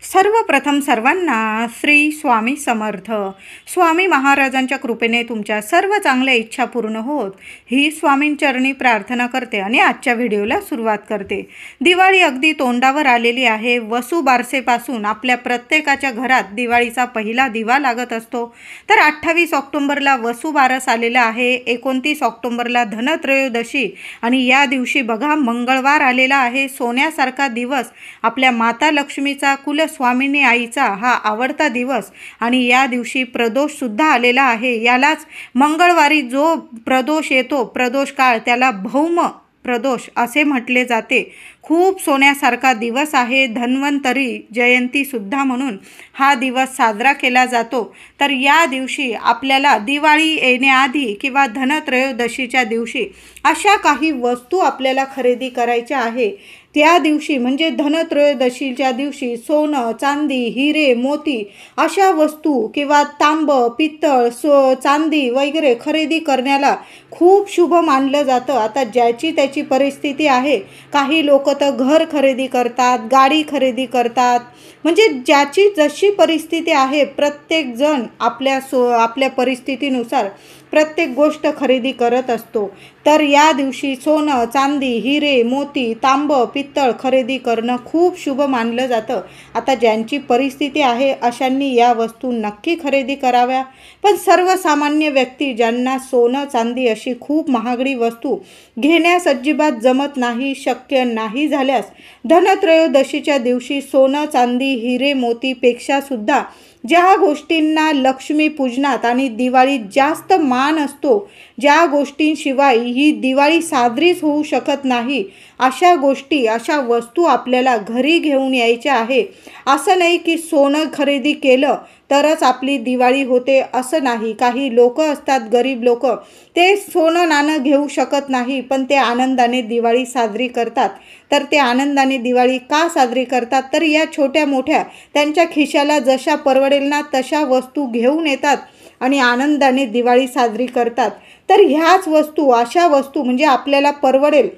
सर्वप्रथम सर्वांना श्री स्वामी समर्थ. स्वामी महाराजांच्या कृपेने तुमच्या सर्व चांगल्या इच्छा पूर्ण होत ही स्वामींचरणी प्रार्थना करते आणि आजच्या व्हिडिओला सुरुवात करते. दिवाळी अगदी तोंडावर आलेली आहे. वसुबारसेपासून आपल्या प्रत्येकाच्या घरात दिवाळीचा पहिला दिवा लागत असतो. तर 28 ऑक्टोबरला वसुबारस आलेला आहे. 29 ऑक्टोबरला धनत्रयोदशी आणि या दिवशी बघा मंगळवार आलेला आहे. सोन्यासारखा दिवस, आपल्या माता लक्ष्मीचा स्वामिनी आईचा हा आवडता दिवस आणि या दिवशी प्रदोष सुद्धा आलेला आहे. यालाच मंगळवारी जो प्रदोष येतो, प्रदोष काळ, त्याला भौम प्रदोष असे म्हटले जाते. खूप सोन्यासारखा दिवस आहे. धन्वंतरी जयंती सुद्धा म्हणून हा दिवस साजरा केला जातो. तर या दिवशी आपल्याला दिवाळी येण्याआधी किंवा धनत्रयोदशीच्या दिवशी अशा काही वस्तू आपल्याला खरेदी करायच्या आहे. त्या दिवशी म्हणजे धनत्रयोदशीच्या दिवशी सोनं, चांदी, हिरे, मोती अशा वस्तू किंवा तांब, पित्तळ, चांदी वगैरे खरेदी करण्याला खूप शुभ मानलं जातं. आता ज्याची त्याची परिस्थिती आहे. काही लोक तर घर खरेदी करतात, गाडी खरेदी करतात. म्हणजे ज्याची जशी परिस्थिती आहे, प्रत्येकजण आपल्या परिस्थितीनुसार प्रत्येक गोष्ट खरेदी करत असतो. तर या दिवशी सोनं, चांदी, हिरे, मोती, तांब, पित्तळ खरेदी करणं खूप शुभ मानलं जातं. आता ज्यांची परिस्थिती आहे अशांनी या वस्तू नक्की खरेदी कराव्या. पण सर्वसामान्य व्यक्ती ज्यांना सोनं, चांदी अशी खूप महागडी वस्तू घेण्यास अजिबात जमत नाही, शक्य नाही झाल्यास धनत्रयोदशीच्या दिवशी सोनं, चांदी, हिरे, मोतीपेक्षा सुद्धा ज्या गोष्टींना लक्ष्मी पूजनात आणि दिवाळीत जास्त मान असतो, ज्या गोष्टींशिवाय ही दिवाळी साजरीच होऊ शकत नाही, अशा गोष्टी, अशा वस्तू आपल्याला घरी घेऊन यायच्या आहे. असं नाही की सोनं खरेदी केलं तरच आपली दिवाळी होते, असं नाही. काही लोक असतात, गरीब लोक, ते सोनं नाणं घेऊ शकत नाही, पण ते आनंदाने दिवाळी साजरी करतात. तर ते आनंदाने दिवाळी का साजरी करतात? तर या छोट्या मोठ्या त्यांच्या खिशाला जशा परवडेल ना तशा वस्तू घेऊन येतात आणि आनंदाने दिवाळी साजरी करतात. तर ह्याच वस्तू, अशा वस्तू म्हणजे आपल्याला परवडेल.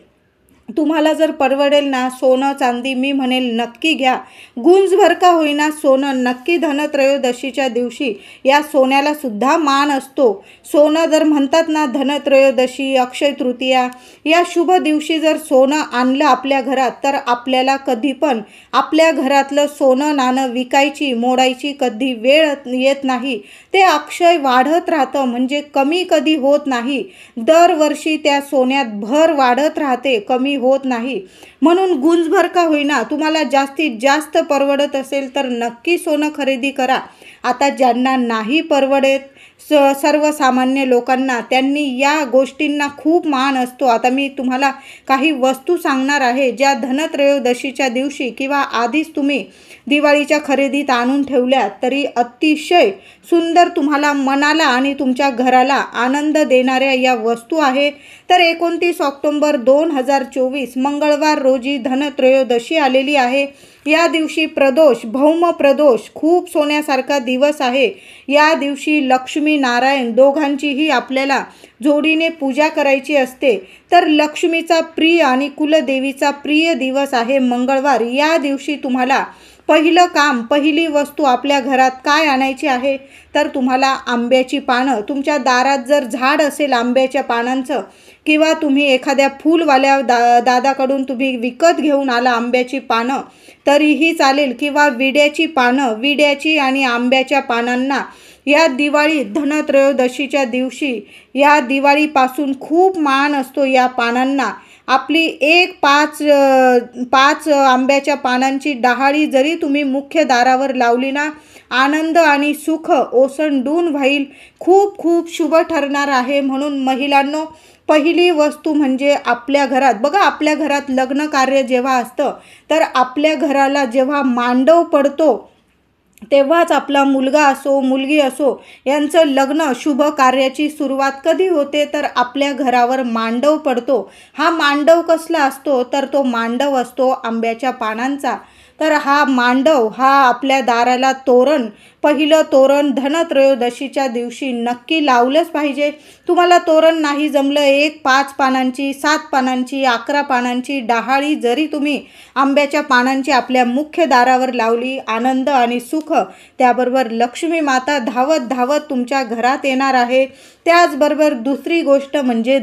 तुम्हाला जर परवडेल ना सोनं, चांदी, मी म्हणेल नक्की घ्या. गुंजभर का होईना सोनं नक्की. धनत्रयोदशीच्या दिवशी या सोन्याला सुद्धा मान असतो. सोनं जर म्हणतात ना, धनत्रयोदशी, अक्षय तृतीया या शुभ दिवशी जर सोनं आणलं आपल्या घरात, तर आपल्याला कधी पण आपल्या घरातलं सोनं नाणं विकायची, मोडायची कधी वेळ येत नाही. ते अक्षय वाढत राहतं, म्हणजे कमी कधी होत नाही. दरवर्षी त्या सोन्यात भर वाढत राहते, कमी होत नाही. म्हणून गुंजभर का होईना तुम्हाला जास्तीत जास्त परवडत असेल तर नक्की सोनं खरेदी करा. आता ज्यांना नाही परवडत, सर्वसामान्य लोकांना, त्यांनी या गोष्टींना खूप मान असतो. आता मी तुम्हाला काही वस्तू सांगणार आहे ज्या धनत्रयोदशीच्या दिवशी किंवा आधीच तुम्ही दिवाळीच्या खरेदीत आणून ठेवल्या तरी अतिशय सुंदर, तुम्हाला मनाला आणि तुमच्या घराला आनंद देणाऱ्या या वस्तू आहे. तर 29 ऑक्टोबर 2024 मंगळवार रोजी धनत्रयोदशी आलेली आहे. या दिवशी प्रदोष, भौम प्रदोष, खूप सोन्यासारखा दिवस आहे. या दिवशी लक्ष्मी नारायण दोघांचीही आपल्याला जोडीने पूजा करायची असते. तर लक्ष्मीचा प्रिय आणि कुलदेवीचा प्रिय दिवस आहे मंगळवार. या दिवशी तुम्हाला पहिलं काम, पहिली वस्तू आपल्या घरात काय आणायची आहे? तर तुम्हाला आंब्याची पानं, तुमच्या दारात जर झाड असेल आंब्याच्या पानांचं, किंवा तुम्ही एखाद्या फूलवाल्या दादाकडून तुम्ही विकत घेऊन आला आंब्याची पानं तरीही चालेल, किंवा विड्याची पानं, विड्याची आणि आंब्याच्या पानांना या दिवाळी धनत्रयोदशीच्या दिवशी, या दिवाळीपासून खूप मान असतो या पानांना. आपली पाच आंब्याच्या पानांची डहाळी जरी तुम्ही मुख्य दारावर लावली ना, आनंद आणि सुख ओसंडून वाहील. खूप खूप शुभ ठरणार आहे. म्हणून महिलांनो, पहिली वस्तू म्हणजे आपल्या घरात बघा, आपल्या घरात लग्न कार्य जेव्हा असतं तर आपल्या घराला जेव्हा मांडव पडतो तेव्हाच आपला मुलगा असो, मुलगी असो, यांचं लग्न, शुभ कार्याची सुरुवात कधी होते? तर आपल्या घरावर मांडव पडतो. हा मांडव कसला असतो? तर तो मांडव असतो आंब्याच्या पानांचा. तर हा मांडव, हा आपल्या दाराला तोरण, पहिलं तोरण धनत्रयोदशीच्या दिवशी नक्की लावलंच पाहिजे. तुम्हाला तोरण नाही जमलं, 5 पानांची, 7 पानांची, 11 पानांची डहाळी जरी तुम्ही आंब्याच्या पानांची आपल्या मुख्य दारावर लावली, आनंद आणि सुख, त्याबरोबर लक्ष्मी माता धावत धावत तुमच्या घरात येणार आहे. त्याचबरोबर दुसरी गोष्ट म्हणजे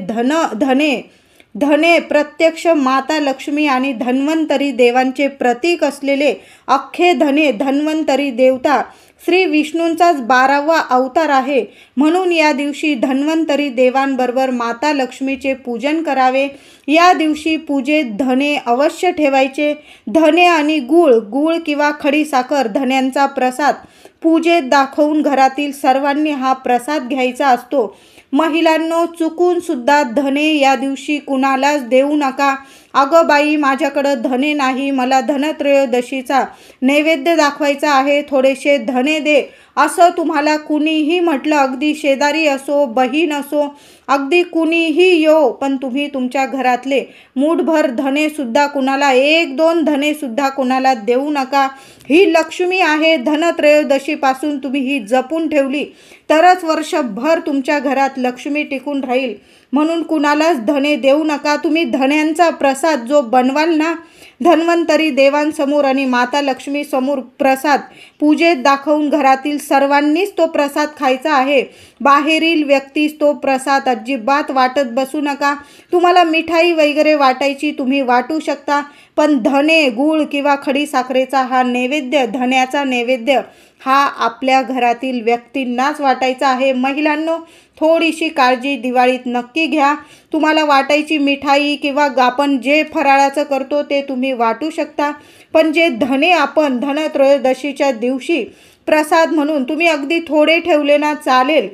धने प्रत्यक्ष माता लक्ष्मी आणि धन्वंतरी देवांचे प्रतीक असलेले अख्खे धन्वंतरी देवता श्री विष्णूंचाच 12वा अवतार आहे. म्हणून या दिवशी धन्वंतरी देवांबरोबर माता लक्ष्मीचे पूजन करावे. या दिवशी पूजेत धने अवश्य ठेवायचे. धने आणि गूळ किंवा खडीसाखर, धन्यांचा प्रसाद पूजेत दाखवून घरातील सर्वांनी हा प्रसाद घ्यायचा असतो. महिलांनो, चुकून सुद्धा धने या दिवशी कुणालाच देऊ नका. अगं बाई, माझ्याकडं धने नाही, मला धनत्रयोदशीचा नैवेद्य दाखवायचा आहे, थोडेसे धने दे, असं तुम्हाला कुणीही म्हटलं, अगदी शेजारी असो, बहीण असो, अगदी कुणीही येऊ, पण तुम्ही तुमच्या घरातले मूठभर धनेसुद्धा कुणाला, 1-2 धनेसुद्धा कुणाला देऊ नका. ही लक्ष्मी आहे. धनत्रयोदशीपासून तुम्ही ही जपून ठेवली तरच वर्षभर तुमच्या घरात लक्ष्मी टिकून राहील. म्हणून कुणालाच धने देऊ नका. तुम्ही धन्यांचा प्रसाद जो बनवाल ना, धन्वंतरी देवांसमोर आणि माता लक्ष्मी समोर प्रसाद पूजेत दाखवून घरातील सर्वांनीच तो प्रसाद खायचा आहे. बाहेरील व्यक्तीस तो प्रसाद अजिबात वाटत बसू नका. तुम्हाला मिठाई वगैरे वाटायची तुम्ही वाटू शकता, पण धने, गूळ किंवा खडीसाखरेचा हा नैवेद्य, धन्याचा नैवेद्य हा आपल्या घरातील व्यक्तींनाच वाटायचा आहे. महिलांनो, थोडीशी काळजी दिवाळीत नक्की घ्या. तुम्हाला वाटायची मिठाई किंवा आपण जे फराळाचं करतो ते तुम्ही वाटू शकता, पण जे धने आपण धनत्रयोदशीच्या दिवशी प्रसाद म्हणून तुम्ही अगदी थोडे ठेवले ना चालेल,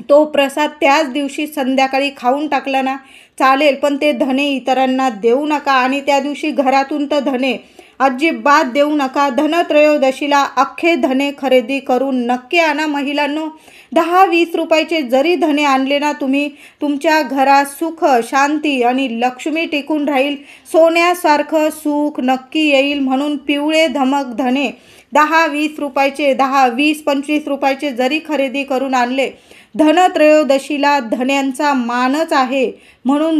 तो प्रसाद त्याच दिवशी संध्याकाळी खाऊन टाकला ना चालेल, पण ते धने इतरांना देऊ नका. आणि त्या दिवशी घरातून तर धने अजिबात देऊ नका. धनत्रयोदशीला अख्खे धने खरेदी करून नक्की आणा. महिलांनो, 10-20 रुपयाचे जरी धने आणले ना तुम्ही, तुमच्या घरात सुख, शांती आणि लक्ष्मी टिकून राहील. सोन्यासारखं सुख नक्की येईल. म्हणून पिवळे धमक धने 10-20 रुपयाचे, 10-20-25 रुपयाचे जरी खरेदी करून आणले, धनत्रयोदशीला धन्यांचा मानच आहे. म्हणून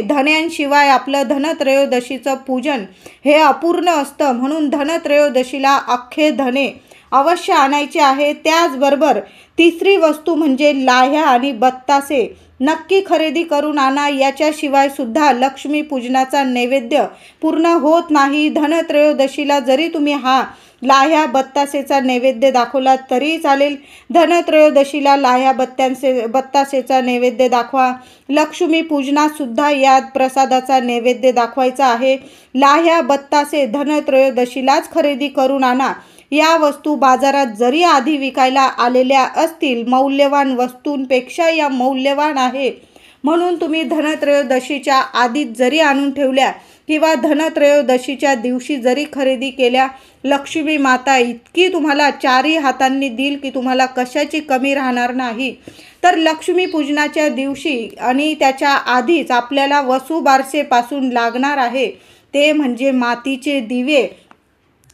धन्यांशिवाय आपलं धनत्रयोदशीचं पूजन हे अपूर्ण असतं. म्हणून धनत्रयोदशीला अख्खे धने अवश्य आणायचे आहे. त्याचबरोबर तिसरी वस्तू म्हणजे लाह्या आणि बत्तासे नक्की खरेदी करून आणा. याच्याशिवाय सुद्धा लक्ष्मी पूजनाचा नैवेद्य पूर्ण होत नाही. धनत्रयोदशीला जरी तुम्ही हा लाह्या बत्तासेचा नैवेद्य दाखवला तरी चालेल. धनत्रयोदशीला लाह्या बत्तासेचा नैवेद्य दाखवा. लक्ष्मी पूजनात सुद्धा या प्रसादाचा नैवेद्य दाखवायचा आहे. लाह्या बत्तासे धनत्रयोदशीलाच खरेदी करून आणा. या वस्तू बाजारात जरी आधी विकायला आलेल्या असतील, मौल्यवान वस्तूंपेक्षा या मौल्यवान आहे. म्हणून तुम्ही धनत्रयोदशीच्या आधीच जरी आणून ठेवल्या किंवा धनत्रयोदशीच्या दिवशी जरी खरेदी केल्या, लक्ष्मी माता इतकी तुम्हाला 4ही हातांनी देईल की तुम्हाला कशाची कमी राहणार नाही. तर लक्ष्मी पूजनाच्या दिवशी आणि त्याच्या आधीच आपल्याला वसुबारसेपासून लागणार आहे ते म्हणजे मातीचे दिवे.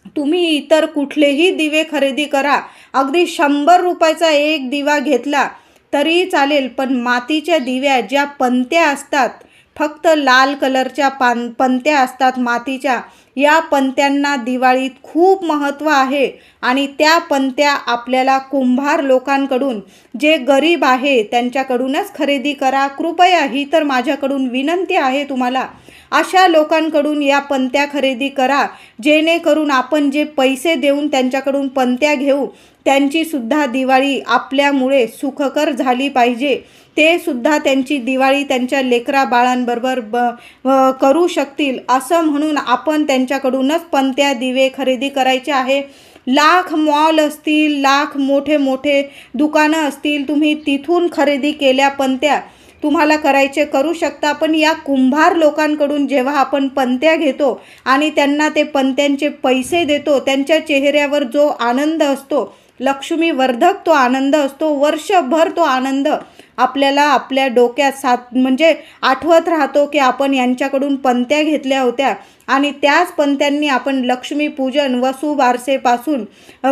तुम्ही इतर कुठलेही दिवे खरेदी करा. अगदी 100 रुपयाचा एक दिवा घेतला तरी चालेल, पण मातीच्या दिव्या ज्या पंत्या असतात, फक्त लाल कलरच्या पंत्या असतात मातीच्या, या पंत्यांना दिवाळीत खूप महत्त्व आहे. आणि त्या पंत्या आपल्याला कुंभार लोकांकडून, जे गरीब आहे त्यांच्याकडूनच खरेदी करा. कृपया, ही तर माझ्याकडून विनंती आहे तुम्हाला, अशा लोकांकडून या पंत्या खरेदी करा, जेणेकरून आपण जे पैसे देऊन त्यांच्याकडून पंत्या घेऊ, त्यांचीसुद्धा दिवाळी आपल्यामुळे सुखकर झाली पाहिजे. ते सुद्धा त्यांची दिवाळी त्यांच्या लेकरा बाळांबरोबर करू शकतील, असं म्हणून आपण त्यांच्याकडूनच पंत्या दिवे खरेदी करायचे आहे. लाख मॉल असतील, लाख मोठे मोठे दुकानं असतील, तुम्ही तिथून खरेदी केल्या पंत्या तुम्हाला करायचे करू शकता. पण या कुंभार लोकांकडून जेव्हा आपण पंत्या घेतो आणि त्यांना ते पंत्यांचे पैसे देतो, त्यांच्या चेहऱ्यावर जो आनंद असतो लक्ष्मी वर्धक तो आनंद असतो. वर्षभर तो आनंद आपल्याला आपल्या डोक्यात म्हणजे आठवत राहतो की आपण यांच्याकडून पंत्या घेतल्या होत्या आणि त्याच पंत्यांनी आपण लक्ष्मीपूजन वसुबारसेपासून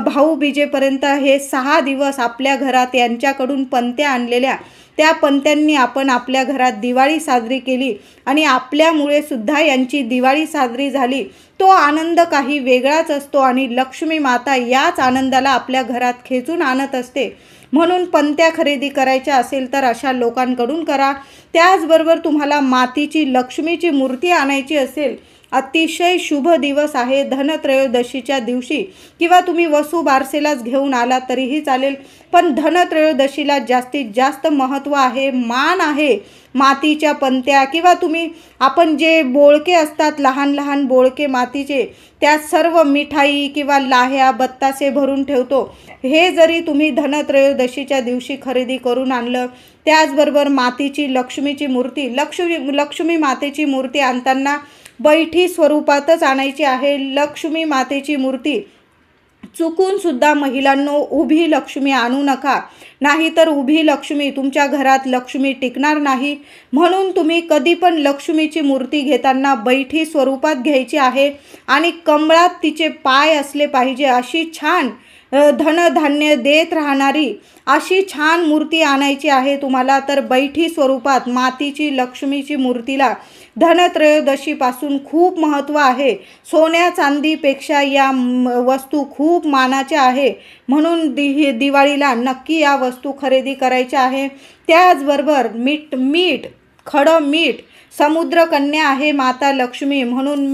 भाऊबीजेपर्यंत हे 6 दिवस आपल्या घरात यांच्याकडून पंत्या आणलेल्या, त्या पंत्यांनी आपण आपल्या घरात दिवाळी साजरी केली आणि आपल्यामुळे सुद्धा यांची दिवाळी साजरी झाली. तो आनंद काही वेगळाच असतो आणि लक्ष्मी माता याच आनंदाला आपल्या घरात खेचून आणत असते. म्हणून पंत्या खरेदी करायच्या असेल तर अशा लोकांकडून करा. त्याचबरोबर तुम्हाला मातीची लक्ष्मीची मूर्ती आणायची असेल, अतिशय शुभ दिवस आहे धनत्रयोदशीच्या दिवशी, किंवा तुम्ही वसुबारसेलाच घेऊन आला तरीही चालेल. पण धनत्रयोदशीला जास्तीत जास्त महत्त्व आहे, मान आहे मातीच्या पंत्या, किंवा आपण जे बोळके असतात लहान लहान बोळके मातीचे, त्यात सर्व मिठाई किंवा लाह्या बत्तासे भरून ठेवतो, हे जरी तुम्ही धनत्रयोदशीच्या दिवशी खरेदी करून आणलं. त्याचबरोबर मातीची लक्ष्मीची मूर्ती, लक्ष्मी मातेची मूर्ती आणताना बैठी स्वरूपातच आणायची आहे. लक्ष्मी मातेची मूर्ती चुकून सुद्धा महिलांनो उभी लक्ष्मी आणू नका, नाहीतर उभी लक्ष्मी तुमच्या घरात लक्ष्मी टिकणार नाही. म्हणून तुम्ही कधी पण लक्ष्मीची मूर्ती घेताना बैठी स्वरूपात घ्यायची आहे आणि कमळात तिचे पाय असले पाहिजे. अशी छान धनधान्य देत राहणारी अशी छान मूर्ती आणायची आहे तुम्हाला. तर बैठी स्वरूपात मातीची लक्ष्मीची मूर्तीला धनत्रयोदशीपासून खूप महत्त्व आहे. सोन्या चांदीपेक्षा या वस्तू खूप मानाच्या आहे. म्हणून दिवाळीला नक्की या वस्तू खरेदी करायच्या आहे. त्याचबरोबर मीठ, खडं मीठ, समुद्रकन्या आहे माता लक्ष्मी, म्हणून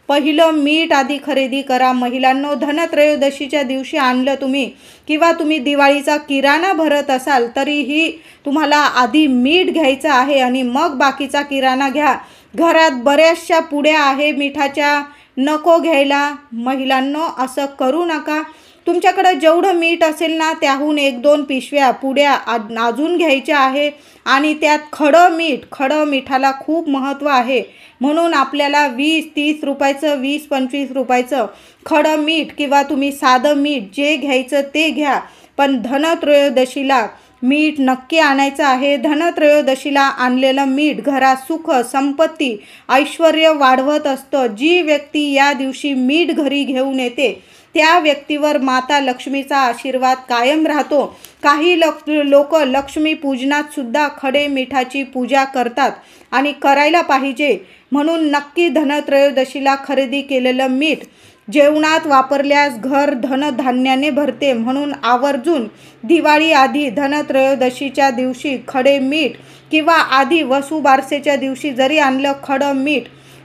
पहिलं मीठ आधी खरेदी करा महिलांनो. धनत्रयोदशीच्या दिवशी आणलं तुम्ही, किंवा तुम्ही दिवाळीचा किराणा भरत असाल तरीही तुम्हाला आधी मीठ घ्यायचं आहे आणि मग बाकीचा किराणा घ्या. घरात बऱ्याचशा पुड्या आहे मिठाच्या, नको घ्यायला महिलांनो, असं करू नका. तुमच्याकडं जेवढं मीठ असेल ना त्याहून 1-2 पिशव्या पुड्या अजून घ्यायच्या आहे आणि त्यात खडं मिठाला खूप महत्त्व आहे. म्हणून आपल्याला 20-30 रुपयाचं, 20-25 रुपयाचं खडं मीठ किंवा तुम्ही साधं मीठ जे घ्यायचं ते घ्या. पण धनत्रयोदशीला मीठ नक्की आणायचं आहे. धनत्रयोदशीला आणलेलं मीठ घरात सुख, संपत्ती, ऐश्वर्य वाढवत असतं. जी व्यक्ती या दिवशी मीठ घरी घेऊन येते त्या व्यक्तीवर माता लक्ष्मीचा आशीर्वाद कायम राहतो. काही लोक लक्ष्मी पूजनात सुद्धा खडे मिठाची पूजा करतात आणि करायला पाहिजे. म्हणून नक्की धनत्रयोदशीला खरेदी केलेलं मीठ जेवणात वापरल्यास घर धनधान्याने भरते. म्हणून आवर्जून दिवाळी आधी धनत्रयोदशीच्या दिवशी खडे मीठ, किंवा आधी वसुबारसेच्या दिवशी जरी आणलं खडं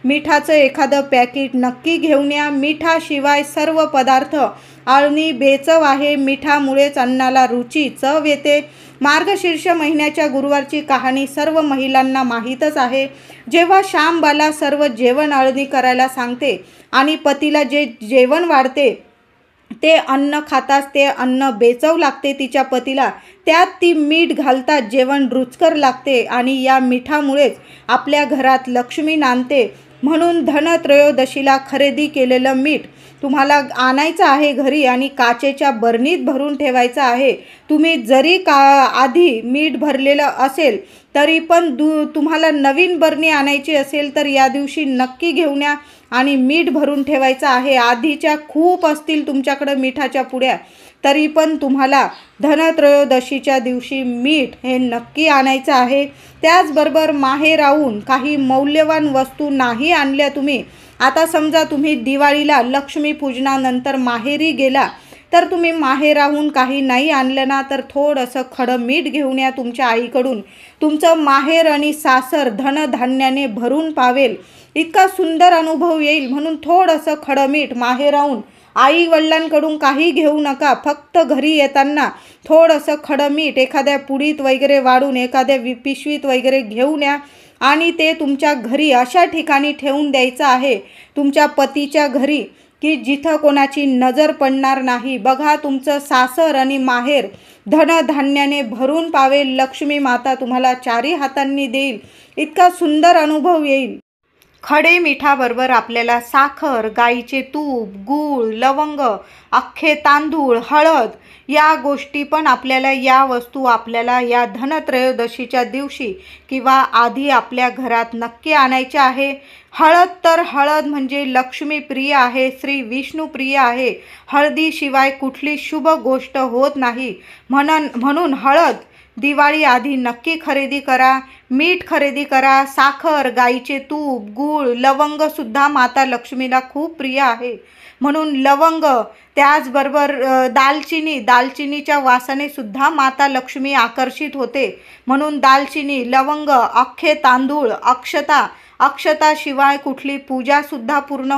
मिठाचं एखादं पॅकेट नक्की घेऊन या. मिठाशिवाय सर्व पदार्थ आळणी बेचव आहे. मिठामुळेच अन्नाला रुची, चव येते. मार्गशीर्ष महिन्याच्या गुरुवारची कहाणी सर्व महिलांना माहीतच आहे. जेव्हा श्यामबाला सर्व जेवण आळणी करायला सांगते आणि पतीला जे जेवण वाढते ते अन्न खाताच ते अन्न बेचव लागते तिच्या पतीला, त्यात ती मीठ घालतात जेवण रुचकर लागते आणि या मिठामुळेच आपल्या घरात लक्ष्मी नांदते. म्हणून धनत्रयोदशीला खरेदी केलेलं मीठ तुम्हाला आणायचं आहे घरी आणि काचेच्या बरणीत भरून ठेवायचं आहे. तुम्ही जरी आधी मीठ भरलेलं असेल तरी पण तुम्हाला नवीन बरणी आणायची असेल तर या दिवशी नक्की घेऊन या आणि मीठ भरून ठेवायचं आहे. आधीच्या खूप असतील तुमच्याकडं मिठाच्या पुड्या, तरी पण तुम्हाला धनत्रयोदशीच्या दिवशी मीठ हे नक्की आणायचं आहे. त्याचबरोबर माहेराहून काही मौल्यवान वस्तू नाही आणल्या तुम्ही. आता समजा तुम्ही दिवाळीला लक्ष्मीपूजनानंतर माहेरी गेला तर तुम्ही माहेराहून काही नाही आणलं ना, तर थोडंसं खडं मीठ घेऊन या तुमच्या आईकडून. तुमचं माहेर आणि सासर धनधान्याने भरून पावेल, इतका सुंदर अनुभव येईल. म्हणून थोडंसं खडं मीठ माहेराहून, आई वडिलांकडून काही घेऊ नका. फक्त घरी येताना थोडंसं खडं मीठ एखाद्या पुडीत वगैरे वाढून एखाद्या पिशवीत वगैरे घेऊन या आणि ते तुमच्या घरी अशा ठिकाणी ठेवून द्यायचं आहे, तुमच्या पतीच्या घरी, की जिथं कोणाची नजर पडणार नाही. बघा, तुमचं सासर आणि माहेर धनधान्याने भरून पावेल. लक्ष्मी माता तुम्हाला चारी हातांनी देईल. इतका सुंदर अनुभव येईल. खडे मिठाबरोबर आपल्याला साखर, गाईचे तूप, गूळ, लवंग, अख्खे तांदूळ, हळद या गोष्टी पण आपल्याला, या वस्तू आपल्याला या धनत्रयोदशीच्या दिवशी किंवा आधी आपल्या घरात नक्की आणायच्या आहे. हळद म्हणजे लक्ष्मीप्रिय आहे, श्री विष्णुप्रिय आहे. हळदीशिवाय कुठली शुभ गोष्ट होत नाही. म्हणून हळद दिवाळी आधी नक्की खरेदी करा. मीठ खरेदी करा. साखर, गाईचे तूप, गूळ, लवंगसुद्धा माता लक्ष्मीला खूप प्रिय आहे. म्हणून लवंग, त्याचबरोबर दालचिनीच्या वासाने सुद्धा माता लक्ष्मी आकर्षित होते. म्हणून दालचिनी, लवंग, अख्खे तांदूळ, अक्षताशिवाय कुठली पूजासुद्धा पूर्ण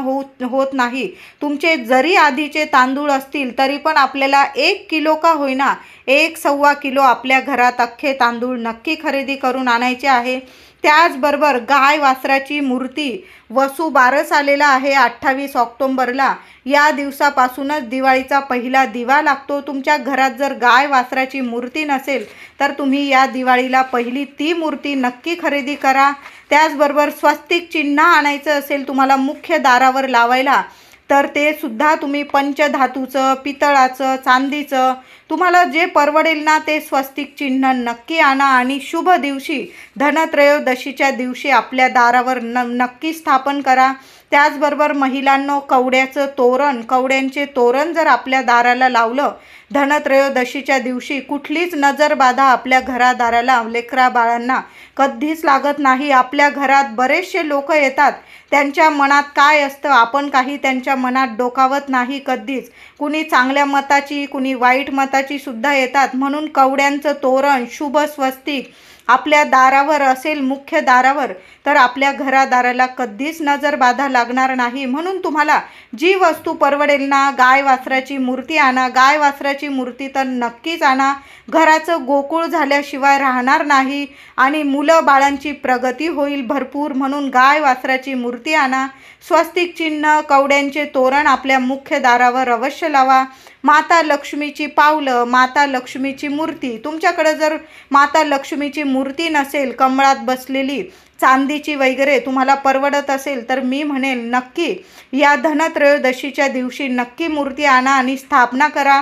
होत नाही. तुमचे जरी आधीचे तांदूळ असतील तरी पण आपल्याला 1 किलो का होईना 1-1.25 किलो आपल्या घरात अख्खे तांदूळ नक्की खरेदी करून आणायचे आहे. त्याचबरोबर गाय वासराची मूर्ती, वसुबारस आलेला आहे 28 ऑक्टोंबरला. या दिवसापासूनच दिवाळीचा पहिला दिवा लागतो. तुमच्या घरात जर गाय वासराची मूर्ती नसेल तर तुम्ही या दिवाळीला पहिली ती मूर्ती नक्की खरेदी करा. त्याचबरोबर स्वस्तिक चिन्ह आणायचं असेल तुम्हाला मुख्य दारावर लावायला, तर ते सुद्धा तुम्ही पंचधातूचं, पितळाचं, चांदीचं, तुम्हाला जे परवडेल ना ते स्वस्तिक चिन्ह नक्की आणा. आणि शुभ दिवशी धनत्रयोदशीच्या दिवशी आपल्या दारावर नक्की स्थापन करा. त्याचबरोबर महिलांनो, कवड्यांचे तोरण जर आपल्या दाराला लावलं धनत्रयोदशीच्या दिवशी, कुठलीच नजरबाधा आपल्या घरादाराला, लेकरा बाळांना कधीच लागत नाही. आपल्या घरात बरेचसे लोक येतात, त्यांच्या मनात काय असतं आपण काही त्यांच्या मनात डोकावत नाही कधीच. कुणी चांगल्या मताची, कुणी वाईट मताची सुद्धा येतात. म्हणून कवड्यांचं तोरण, शुभ स्वस्तिक आपल्या दारावर असेल, मुख्य दारावर, तर आपल्या घरादाराला कधीच नजरबाधा लागणार नाही. म्हणून तुम्हाला जी वस्तू परवडेल ना, गाय वासराची मूर्ती आणा. गाय वासराची मूर्ती तर नक्कीच आणा. घराचं गोकुळ झाल्याशिवाय राहणार नाही आणि मुलं बाळांची प्रगती होईल भरपूर. म्हणून गाय वासराची मूर्ती आणा. स्वस्तिक चिन्ह, कवड्यांचे तोरण आपल्या मुख्य दारावर अवश्य लावा. माता लक्ष्मीची पावलं, माता लक्ष्मीची मूर्ती, तुमच्याकडे जर माता लक्ष्मीची मूर्ती नसेल, कमळात बसलेली चांदीची वगैरे तुम्हाला परवडत असेल, तर मी म्हणेन नक्की या धनत्रयोदशीच्या दिवशी नक्की मूर्ती आणा आणि स्थापना करा.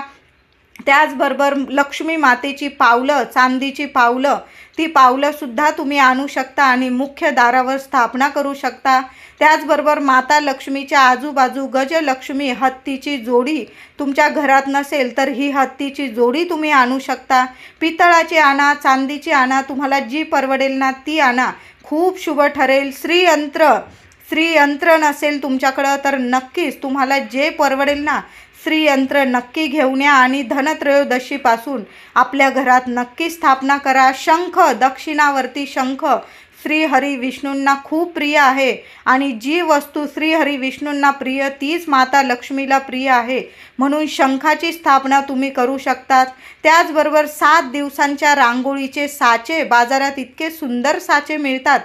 त्याचबरोबर लक्ष्मी मातेची पावलं, चांदीची पावलं, ती पावलंसुद्धा तुम्ही आणू शकता आणि मुख्य दारावर स्थापना करू शकता. त्याचबरोबर माता लक्ष्मीच्या आजूबाजू गजलक्ष्मी, हत्तीची जोडी तुमच्या घरात नसेल तर ही हत्तीची जोडी तुम्ही आणू शकता. पितळाची आणा, चांदीची आणा, तुम्हाला जी परवडेल ना ती आणा, खूप शुभ ठरेल. श्रीयंत्र नसेल तुमच्याकडं तर नक्कीच तुम्हाला जे परवडेल ना श्रीयंत्र नक्की घेऊन या आणि धनत्रयोदशीपासून आपल्या घरात नक्की स्थापना करा. शंख, दक्षिणावर्ती शंख श्रीहरी विष्णूंना खूप प्रिय आहे आणि जी वस्तू श्रीहरी विष्णूंना प्रिय तीच माता लक्ष्मीला प्रिय आहे. म्हणून शंखाची स्थापना तुम्ही करू शकतात. त्याचबरोबर 7 दिवसांच्या रांगोळीचे साचे बाजारात इतके सुंदर साचे मिळतात.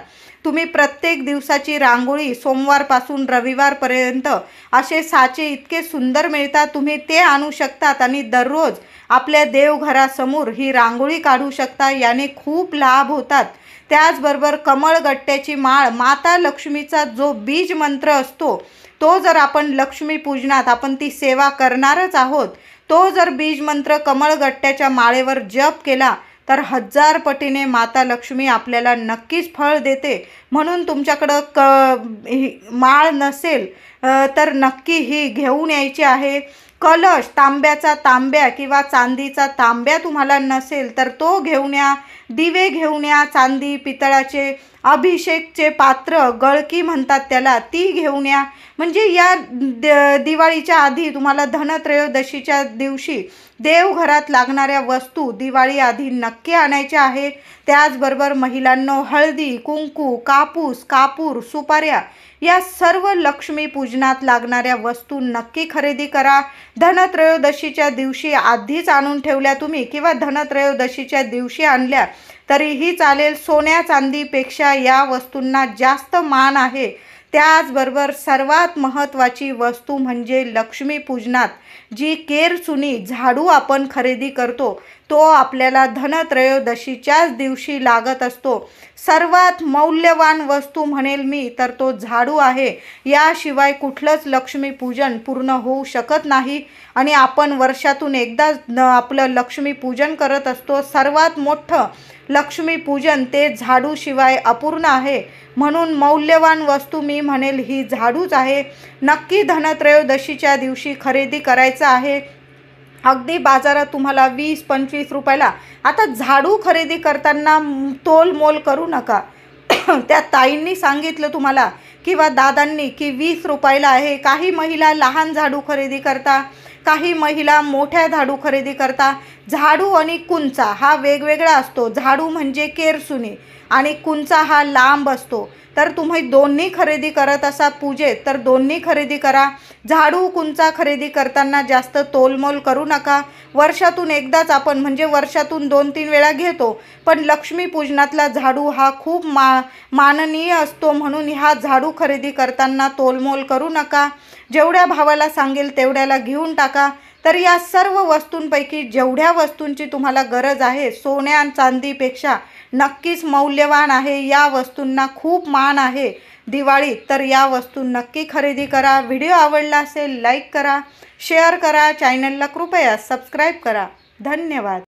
तुम्ही प्रत्येक दिवसाची रांगोळी सोमवारपासून रविवारपर्यंत असे साचे इतके सुंदर मिळतात, तुम्ही ते आणू शकतात आणि दररोज आपल्या देवघरासमोर ही रांगोळी काढू शकता. याने खूप लाभ होतात. त्याचबरोबर कमळगट्ट्याची माळ, माता लक्ष्मीचा जो बीज मंत्र असतो तो जर आपण लक्ष्मी पूजनात आपण ती सेवा करणारच आहोत, तो जर बीज मंत्र कमळगट्ट्याच्या माळेवर जप केला तर 1000 पटीने माता लक्ष्मी आपल्याला नक्कीच फळ देते. म्हणून तुमच्याकडं माळ नसेल तर नक्की ही घेऊन यायची आहे. कलश, तांब्या किंवा चांदीचा तांब्या तुम्हाला नसेल तर तो घेऊन या. दिवे घेऊन या, चांदी पितळाचे. अभिषेकचे पात्र, गळकी म्हणतात त्याला, ती घेऊन या. म्हणजे या दिवाळीच्या आधी तुम्हाला धनत्रयोदशीच्या दिवशी देवघरात लागणाऱ्या वस्तू दिवाळी आधी नक्की आणायच्या आहे. त्याचबरोबर महिलांनो, हळदी, कुंकू, कापूस, कापूर, सुपाऱ्या या सर्व लक्ष्मी पूजनात लागणाऱ्या वस्तू नक्की खरेदी करा. धनत्रयोदशीच्या दिवशी आधीच आणून ठेवल्या तुम्ही किंवा धनत्रयोदशीच्या दिवशी आणल्या तरीही चालेल. सोन्या चांदीपेक्षा या वस्तूंना जास्त मान आहे. त्याचबरोबर सर्वात महत्त्वाची वस्तू म्हणजे लक्ष्मी पूजनात जी केरसुनी झाडू आपण खरेदी करतो तो आपल्याला धनत्रयोदशीच्याच दिवशी लागत असतो। सर्वात मौल्यवान वस्तू म्हणेल मी तर तो झाडू आहे। याशिवाय कुठलंच लक्ष्मीपूजन पूर्ण होऊ शकत नाही आणि आपण वर्षातून एकदा आपलं लक्ष्मीपूजन करत असतो। सर्वात मोठं लक्ष्मीपूजन ते झाडूशिवाय अपूर्ण आहे, म्हणून मौल्यवान वस्तू मी म्हणेल ही झाडूच आहे। नक्की धनत्रयोदशीच्या दिवशी खरेदी करायचं आहे। अगदी बाजारात तुम्हाला 20-25 रुपयाला आता झाडू खरेदी करताना तोलमोल करू नका। त्या ताईंनी सांगितलं तुम्हाला किंवा दादांनी की 20 रुपयाला आहे। काही महिला लहान झाडू खरेदी करता, काही महिला मोठ्या झाडू खरेदी करता। झाडू आणि कुंचा हा वेगवेगळा असतो। झाडू म्हणजे केरसुणी आणि कुंचा हा लांब असतो। तर तुम्ही दोन्ही खरेदी करत असा पूजेत तर दोन्ही खरेदी करा। झाडू कुंचा खरेदी करताना जास्त तोलमोल करू नका। वर्षातून एकदाच आपण म्हणजे वर्षातून 2-3 वेळा घेतो, पण लक्ष्मीपूजनातला झाडू हा खूप माननीय असतो, म्हणून ह्या झाडू खरेदी करताना तोलमोल करू नका। जेवढ्या भावाला सांगेल तेवढ्याला घेऊन टाका। तर या सर्व वस्तूंपैकी जेवढ्या वस्तूंची तुम्हाला गरज आहे सोन्या चांदीपेक्षा नक्कीच मौल्यवान आहे। या वस्तूंना खूप मान आहे दिवाळीत, तर या वस्तू नक्की खरेदी करा। व्हिडिओ आवडला असेल लाईक करा, शेअर करा, चॅनलला कृपया सबस्क्राईब करा। धन्यवाद।